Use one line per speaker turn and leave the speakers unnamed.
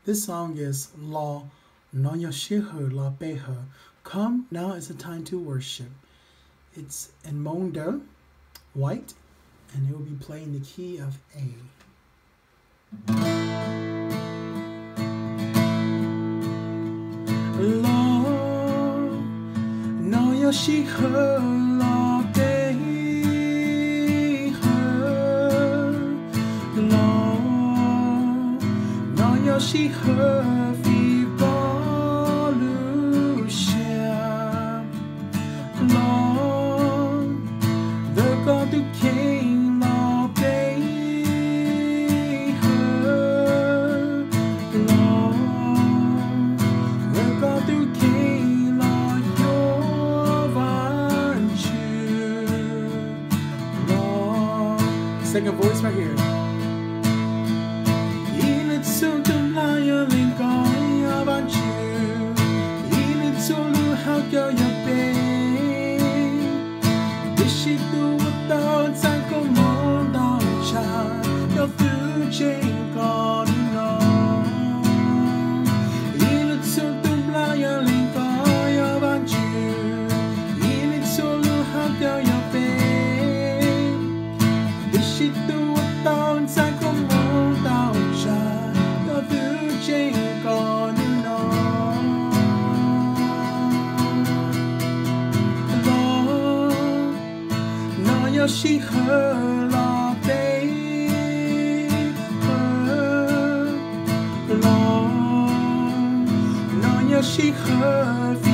This song is Lo No Yoshihu La Beha. Come, now is the time to worship. It's in Mondo, white, and it will be playing the key of A. Lo No Yoshihu La Beha. Lo No Yoshihu Vivolution. Lord, the God who came, Lord, pay her. Lord, the God who came, Lord, your virtue. Lord, second voice right here. She heard all day, Lord, no, she heard.